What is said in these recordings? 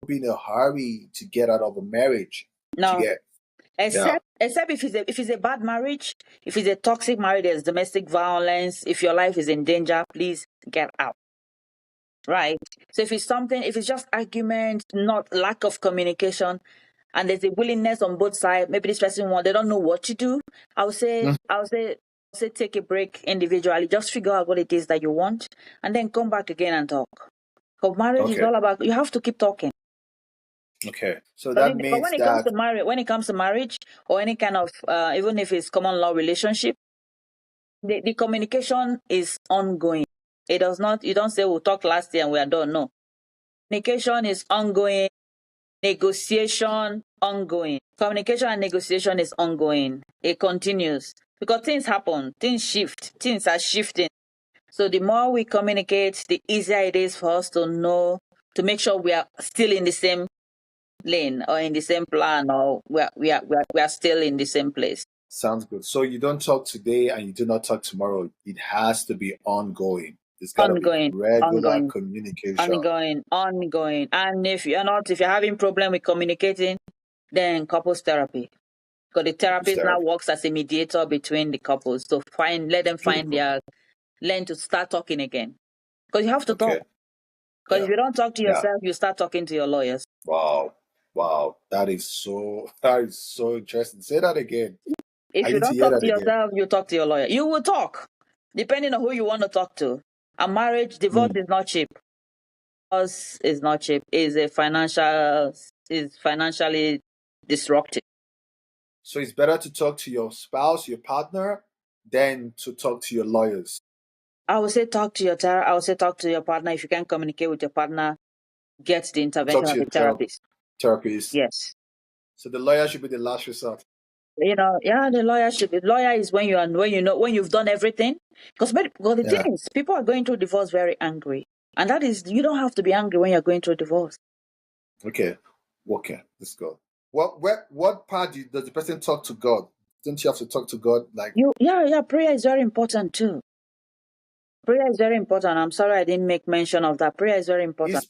be in a hurry to get out of a marriage. No. Except if it's a bad marriage, if it's a toxic marriage, there's domestic violence, if your life is in danger, please get out. Right? So if it's just argument, not lack of communication, and there's a willingness on both sides, maybe this person they don't know what to do. I would say take a break individually, just figure out what it is that you want, and then come back again and talk. Because marriage is all about, you have to keep talking. Okay, so that means when it comes to marriage or any kind of even if it's common law relationship, the communication is ongoing. It does not. You don't say we'll talk last year and we are done. No, communication is ongoing. Negotiation ongoing. Communication and negotiation is ongoing. It continues because things happen, things shift, things are shifting. So the more we communicate, the easier it is for us to know, to make sure we are still in the same lane or in the same plan, or we are still in the same place. Sounds good. So you don't talk today and you do not talk tomorrow. It has to be ongoing. It's got to be regular communication. Ongoing. And if you're having problem with communicating, then couples therapy. Because the therapist now works as a mediator between the couples. So let them learn to start talking again. Because you have to talk. Because if you don't talk to yourself, you start talking to your lawyers. Wow. That is so interesting. Say that again. If you don't talk to yourself, you talk to your lawyer. You will talk, depending on who you want to talk to. A marriage, divorce is not cheap. Divorce is not cheap. Is financially disruptive. So it's better to talk to your spouse, your partner, than to talk to your lawyers. I would say talk to your partner. If you can't communicate with your partner, get the intervention of the therapist. Yes. So the lawyer should be the last resort. The lawyer should be. Lawyer is when you've done everything. Because the thing is, people are going through divorce very angry, and that is, you don't have to be angry when you're going through divorce. Okay, let's go. What part does the person talk to God? Don't you have to talk to God Prayer is very important too. Prayer is very important. I'm sorry I didn't make mention of that. Prayer is very important.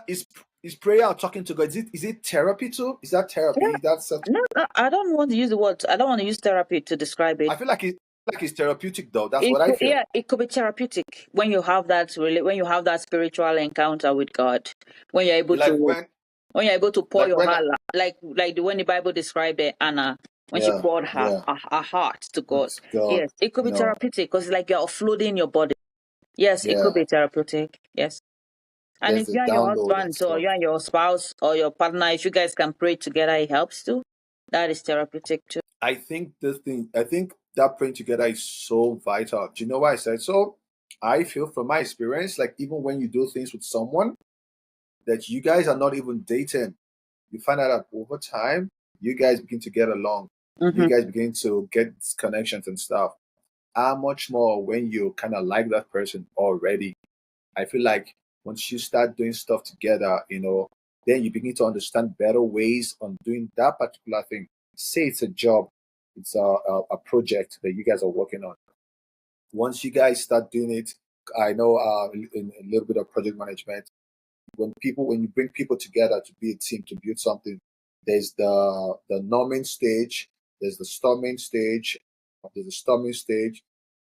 Is prayer or talking to God? Is it therapy too? Is that therapy? Yeah. No, I don't want to use the word. I don't want to use therapy to describe it. I feel like it's therapeutic though. That's what I feel. Yeah, it could be therapeutic when you have that spiritual encounter with God. When you're able when you're able to pour your heart, like when the Bible described Anna when she poured her heart to God. Yes, it could be therapeutic because it's like you're offloading your body. Yes, it could be therapeutic. Yes. And if you and your husband or you and your spouse or your partner, if you guys can pray together, it helps too. That is therapeutic too. I think that praying together is so vital. Do you know why I said so? I feel from my experience, like even when you do things with someone that you guys are not even dating, you find out that over time, you guys begin to get along. Mm-hmm. You guys begin to get connections and stuff. How much more when you kind of like that person already? I feel like once you start doing stuff together, then you begin to understand better ways on doing that particular thing. Say it's a job, it's a project that you guys are working on. Once you guys start doing it, I know in a little bit of project management, when you bring people together to be a team to build something, there's the norming stage, there's the storming stage,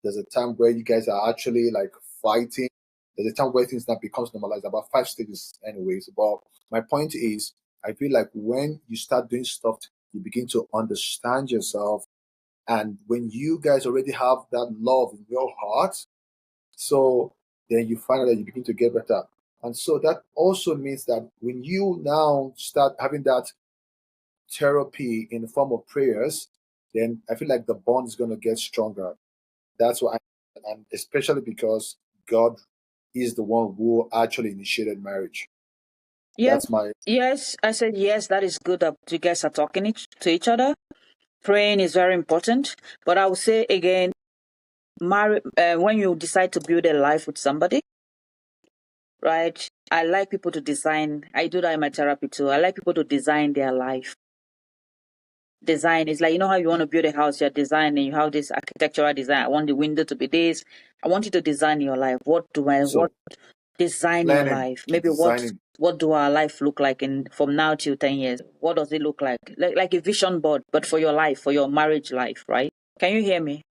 there's a time where you guys are actually like fighting. There's a time where things that becomes normalized, about 5 stages anyways. But my point is, I feel like when you start doing stuff, you begin to understand yourself. And when you guys already have that love in your heart, so then you find that you begin to get better. And so that also means that when you now start having that therapy in the form of prayers, then I feel like the bond is going to get stronger. That's why, and especially because God is the one who actually initiated marriage. Yes, I said yes. That is good that you guys are talking to each other. Praying is very important. But I will say again, when you decide to build a life with somebody, right? I like people to design. I do that in my therapy too. I like people to design their life. Design is like, how you want to build a house, you're designing, you have this architectural design. I want the window to be this. I want you to design your life. Design your life. Maybe what do our life look like in from now till 10 years? What does it look like? Like a vision board, but for your life, for your marriage life, right? Can you hear me?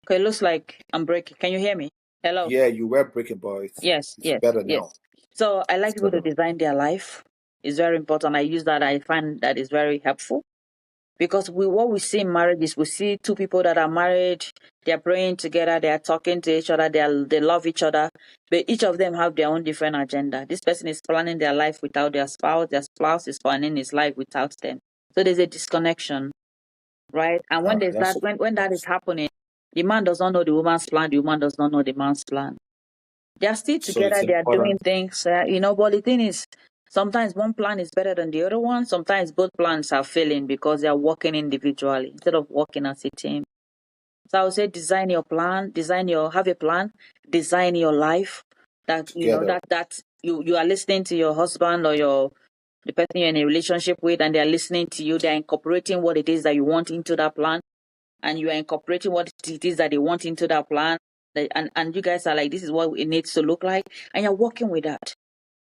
Okay, it looks like I'm breaking. Can you hear me? Hello? Yeah, you were breaking, but Yes, it's yes, better now. yes. So I like It's people to better. design their life. It's very important. I use that. I find that is very helpful because what we see in marriage is we see two people that are married, they're praying together, they are talking to each other, they love each other, but each of them have their own different agenda. This person is planning their life without their spouse is planning his life without them. So there's a disconnection, right? And All when right, there's that's that, when that is happening, the man does not know the woman's plan, the woman does not know the man's plan. They are still so it's together, they are doing important. things, but the thing is, sometimes one plan is better than the other one. Sometimes both plans are failing because they are working individually instead of working as a team. So I would say design your plan, have a plan, design your life that, Together. you are listening to your husband or the person you're in a relationship with, and they're listening to you, they're incorporating what it is that you want into that plan, and you are incorporating what it is that they want into that plan. And you guys are like, this is what it needs to look like, and you're working with that.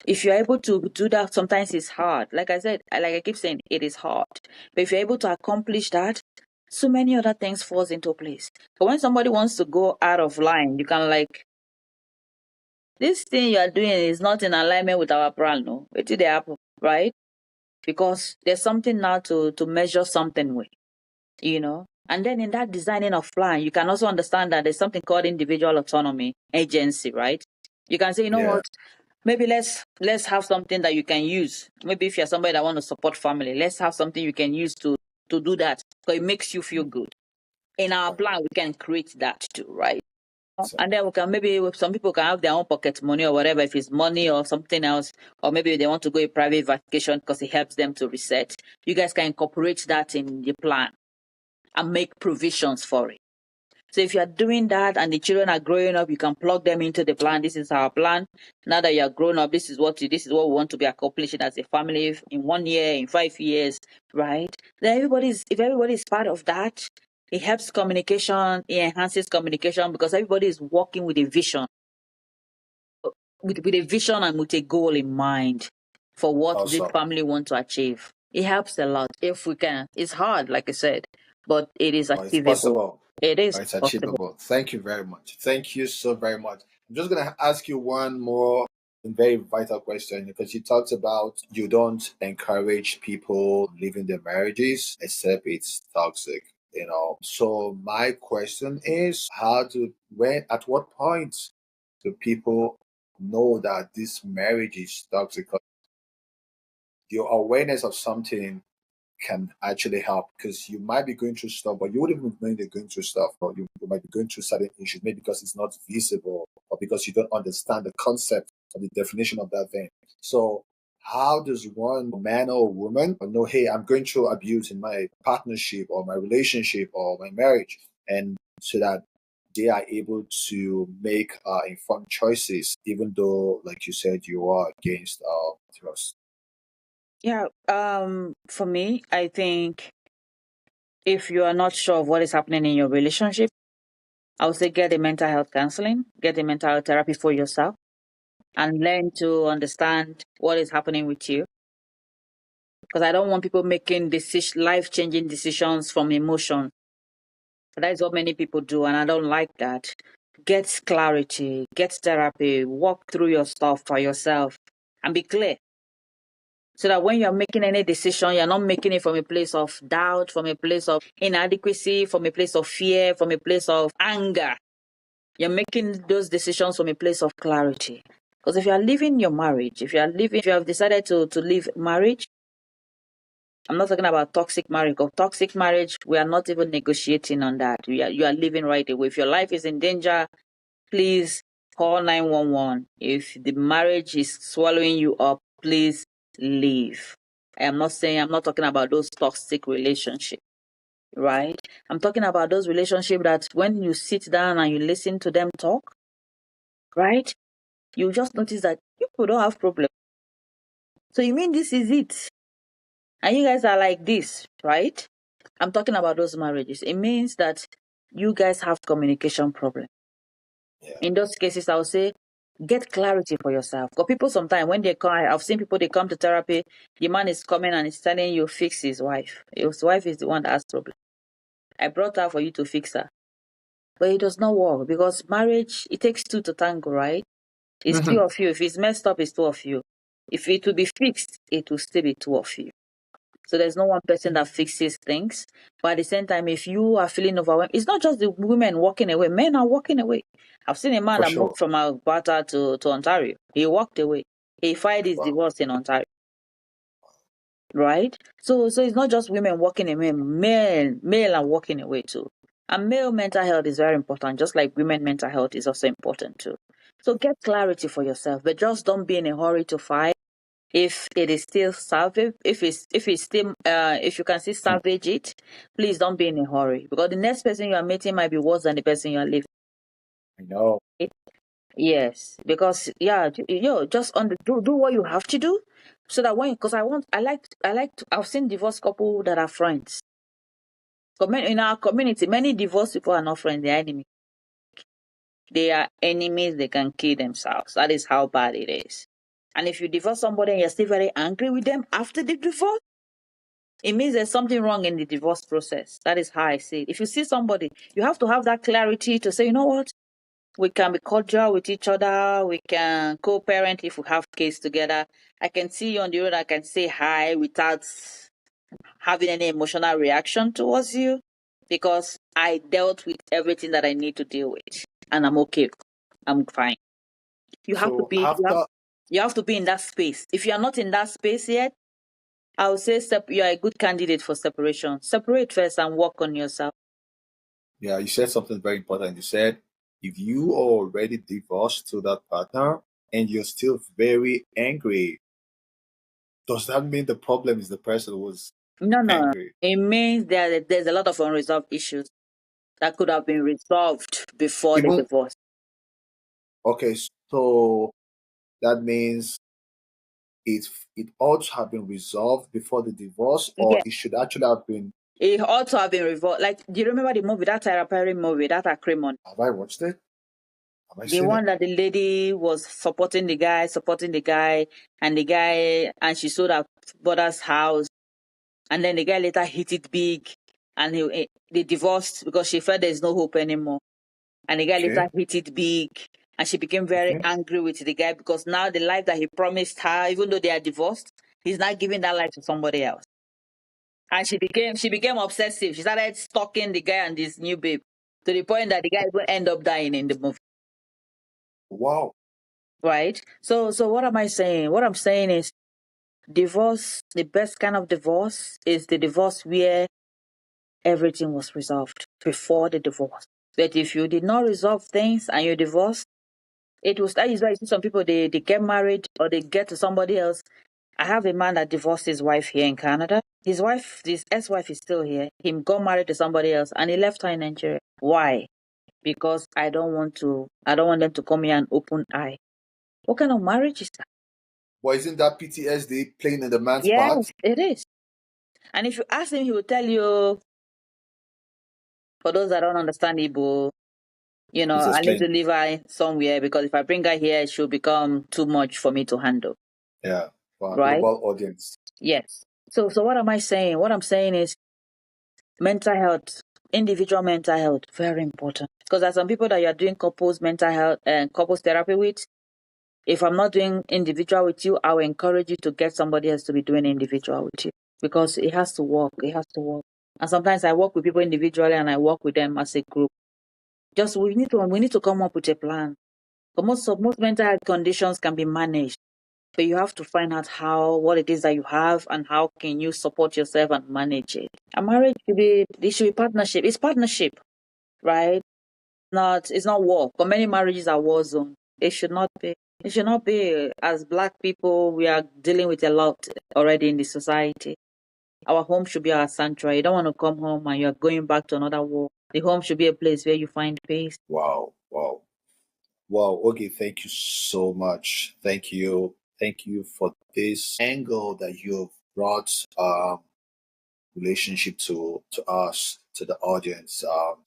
If you're able to do that, sometimes it's hard. Like I said, like I keep saying, it is hard. But if you're able to accomplish that, so many other things falls into place. But when somebody wants to go out of line, you can like, this thing you are doing is not in alignment with our plan, no. Wait till they happen, right? Because there's something now to measure something with, you know. And then in that designing of plan, you can also understand that there's something called individual autonomy agency, right? You can say, you know Yeah. what, maybe let's have something that you can use. Maybe if you're somebody that want to support family, let's have something you can use to do that because it makes you feel good. In our Okay. plan, we can create that too, right? So, And then we can maybe some people can have their own pocket money or whatever, if it's money or something else, or maybe they want to go a private vacation because it helps them to reset. You guys can incorporate that in the plan and make provisions for it. So if you are doing that and the children are growing up, you can plug them into the plan. This is our plan. Now that you are grown up, this is what we want to be accomplishing as a family in 1 year, in 5 years, right? Then if everybody is part of that, it helps communication, it enhances communication because everybody is working with a vision and with a goal in mind for what the awesome. family want to achieve. It helps a lot if we can. It's hard, like I said, but it is But it's achievable. possible. It is But it's possible. achievable. Thank you very much. Thank you so very much. I'm just gonna ask you one more very vital question because you talked about you don't encourage people leaving their marriages except it's toxic. So my question is, at what point do people know that this marriage is toxic? Your awareness of something can actually help because you might be going through stuff, but you wouldn't even know you're going through stuff, or you might be going through certain issues, maybe because it's not visible or because you don't understand the concept or the definition of that thing. So, how does one man or woman know, hey, I'm going through abuse in my partnership or my relationship or my marriage, and so that they are able to make informed choices, even though, like you said, you are against trust. Yeah, for me, I think if you are not sure of what is happening in your relationship, I would say get a mental health counseling, get a mental health therapy for yourself, and learn to understand what is happening with you. Because I don't want people making life-changing decisions from emotion. That is what many people do, and I don't like that. Get clarity, get therapy, walk through your stuff for yourself, and be clear. So that when you're making any decision, you're not making it from a place of doubt, from a place of inadequacy, from a place of fear, from a place of anger. You're making those decisions from a place of clarity. Because if you are leaving your marriage, if you have decided to leave marriage, I'm not talking about toxic marriage. Because toxic marriage, we are not even negotiating on that. You are leaving right away. If your life is in danger, please call 911. If the marriage is swallowing you up, please leave. I'm not talking about those toxic relationships, right? I'm talking about those relationships that when you sit down and you listen to them talk, right? You just notice that people don't have problems. So you mean this is it? And you guys are like this, right? I'm talking about those marriages. It means that you guys have communication problem. Yeah. In those cases, I would say Get clarity for yourself. Because people sometimes when they come, I've seen people they come to therapy, the man is coming and he's telling you fix his wife. His wife is the one that has problem. I brought her for you to fix her. But it does not work because marriage, it takes two to tango, right? It's two Mhm. of you. If it's messed up, it's two of you. If it will be fixed, it will still be two of you. So there's no one person that fixes things. But at the same time, if you are feeling overwhelmed, it's not just the women walking away. Men are walking away. I've seen a man For that sure. moved from Alberta to Ontario. He walked away. He filed his Wow. divorce in Ontario. Right? So it's not just women walking away. Male are walking away too. And male mental health is very important, just like women mental health is also important too. So get clarity for yourself, but just don't be in a hurry to fight. If it is still salvage, if it's still if you can still Hmm. salvage it, please don't be in a hurry because the next person you are meeting might be worse than the person you are leaving. I know. Yes, because yeah, just do what you have to do, so that when because I've seen divorced couple that are friends. In our community, many divorced people are not friends; they're enemies. They are enemies. They can kill themselves. That is how bad it is. And if you divorce somebody and you're still very angry with them after the divorce, it means there's something wrong in the divorce process. That is how I see it. If you see somebody, you have to have that clarity to say, you know what? We can be cordial with each other. We can co-parent if we have kids together. I can see you on the road. I can say hi without having any emotional reaction towards you because I dealt with everything that I need to deal with, and I'm okay. I'm fine. You have to So be. after, You have to be in that space. If you are not in that space yet, I would say you are a good candidate for separation. Separate first and work on yourself. yeah, you said something very important. You said if you are already divorced to that partner and you're still very angry, does that mean the problem is the person who was No, no. angry? It means that there's a lot of unresolved issues that could have been resolved before the Even divorce. okay, so that means it it ought to have been resolved before the divorce, or Yeah. it should actually have been. It ought to have been resolved. Like, do you remember the movie, that Tyra Perry movie, that Acrimony? Have I watched it? Have I The seen one it? that the lady was supporting the guy, and she sold her brother's house, and then the guy later hit it big, and they divorced because she felt there's no hope anymore. And the guy later Okay, hit it big, and she became very okay. angry with the guy because now the life that he promised her, even though they are divorced, he's not giving that life to somebody else. And she became obsessive. She started stalking the guy and this new babe to the point that the guy will end up dying in the movie. Wow. Right? So what am I saying? What I'm saying is divorce, the best kind of divorce is the divorce where everything was resolved before the divorce. But if you did not resolve things and you divorced, it was that is why you see some people they get married or they get to somebody else. I have a man that divorced his wife here in Canada. His ex-wife is still here. He got married to somebody else and he left her in Nigeria. Why? Because I don't want them to come here and open eye. What kind of marriage is that? But isn't that PTSD playing in the man's Yes, part? it is. And if you ask him, he will tell you, for those that don't understand Igbo, Please I need to explain. leave her somewhere because if I bring her here, she'll become too much for me to handle. Yeah, for our Right? global audience. Yes. So what am I saying? What I'm saying is mental health, individual mental health, very important. Because there's some people that you are doing couples mental health and couples therapy with. If I'm not doing individual with you, I will encourage you to get somebody else to be doing individual with you. Because it has to work. It has to work. And sometimes I work with people individually and I work with them as a group. Just we need to come up with a plan. But most mental health conditions can be managed. But you have to find out what it is that you have and how can you support yourself and manage it. A marriage should be partnership. It's partnership, right? It's not war. But many marriages are war zone. It should not be. It should not be. As Black people, we are dealing with a lot already in the society. Our home should be our sanctuary. You don't want to come home and you're going back to another war. The home should be a place where you find peace. Wow, wow, wow. Okay, thank you so much. Thank you for this angle that you've brought relationship to us, to the audience.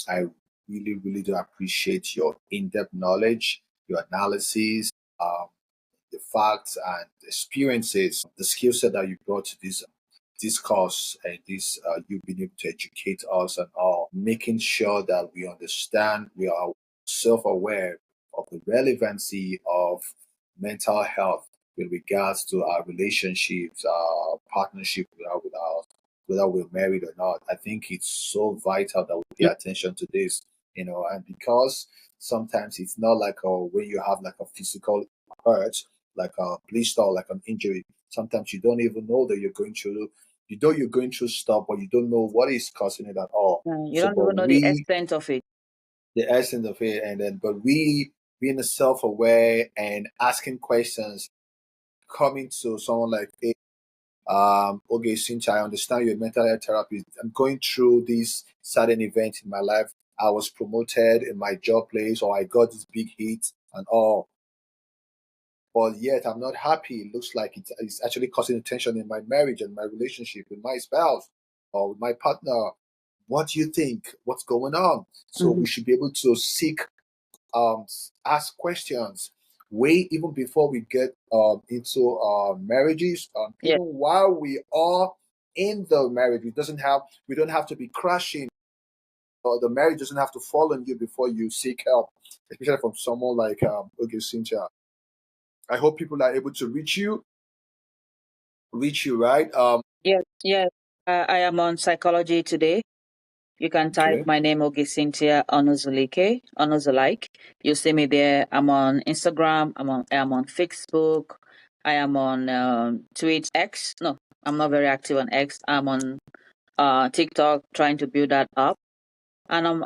I really, really do appreciate your in-depth knowledge, your analysis, the facts and experiences, the skill set that you brought to this course and this you've been able to educate us and all, making sure that we understand, we are self-aware of the relevancy of mental health with regards to our relationships, our partnership whether we're married or not. I think it's so vital that we pay attention to this, and because sometimes it's not like when you have like a physical hurt, like a blister, like an injury. Sometimes you don't even know that you're going through stuff, but you don't know what is causing it at all. You So, don't but even know the extent of it. the essence of it, and then, but we being self-aware and asking questions, coming to someone like, hey, Ogeh Cynthia, I understand you're a mental health therapist. I'm going through this sudden event in my life. I was promoted in my job place, or I got this big hit and all, but yet I'm not happy. It looks like it's actually causing tension in my marriage and my relationship with my spouse or with my partner. What do you think? What's going on? So Mm-hmm. we should be able to seek, ask questions way even before we get into marriages. Yeah. Even while we are in the marriage, we don't have to be crashing. Or the marriage doesn't have to fall on you before you seek help, especially from someone like Ogeh Cynthia. I hope people are able to reach you, right? Yes, yes. I am on Psychology Today. You can type Okay. my name, Ogeh Cynthia Onozulike, Onozulike. You see me there. I'm on Instagram. I'm on Facebook. I am on Tweet X. No, I'm not very active on X. I'm on TikTok, trying to build that up. And I'm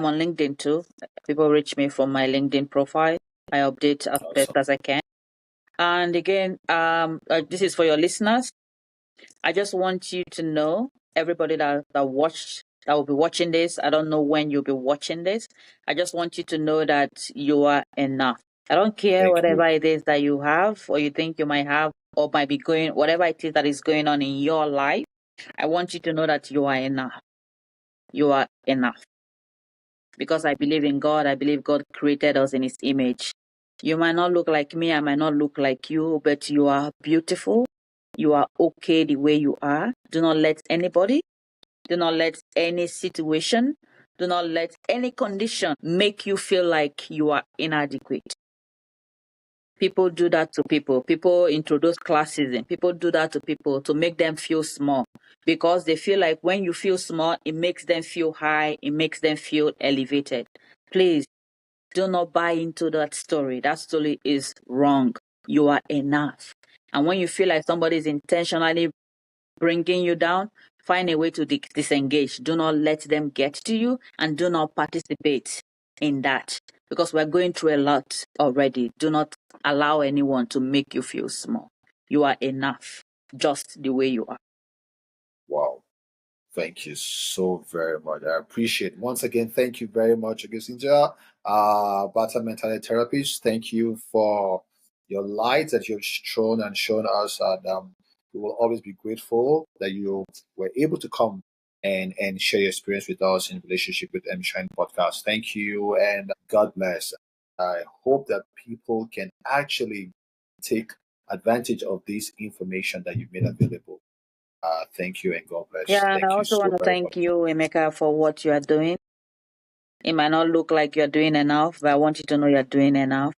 on LinkedIn too. People reach me from my LinkedIn profile. I update as best Awesome. as I can. And again, this is for your listeners. I just want you to know, everybody that will be watching this. I don't know when you'll be watching this. I just want you to know that you are enough. I don't care Thank you. whatever it is that you have or you think you might have or might be going, whatever it is that is going on in your life. I want you to know that you are enough. You are enough. Because I believe in God. I believe God created us in His image. You might not look like me. I might not look like you, but you are beautiful. You are okay the way you are. Do not let anybody, do not let any situation, do not let any condition make you feel like you are inadequate. People do that to people. People introduce classism. People do that to people to make them feel small because they feel like when you feel small, it makes them feel high, it makes them feel elevated. Please do not buy into that story. That story is wrong. You are enough. And when you feel like somebody is intentionally bringing you down, find a way to disengage. Do not let them get to you and do not participate in that because we're going through a lot already. Do not allow anyone to make you feel small. You are enough just the way you are. Wow. Thank you so very much. I appreciate it. Once again, thank you very much, Ogeh Cynthia, Bata Mentality Therapist. Thank you for your light that you've shown and shown us. And we will always be grateful that you were able to come and share your experience with us in relationship with M Shine Podcast. Thank you and God bless. I hope that people can actually take advantage of this information that you've made available. Thank you and God Yeah, bless. and I Thank you also so want to very thank much. you, Emeka, for what you are doing. It might not look like you're doing enough, but I want you to know you're doing enough.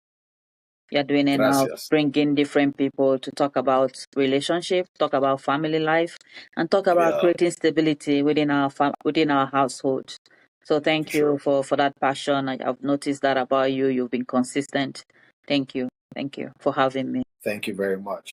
You're doing enough, Gracias. bringing different people to talk about relationship, talk about family life, and talk about Yeah, creating stability within within our household. So thank you true. for that passion. I've noticed that about you. You've been consistent. Thank you. Thank you for having me. Thank you very much.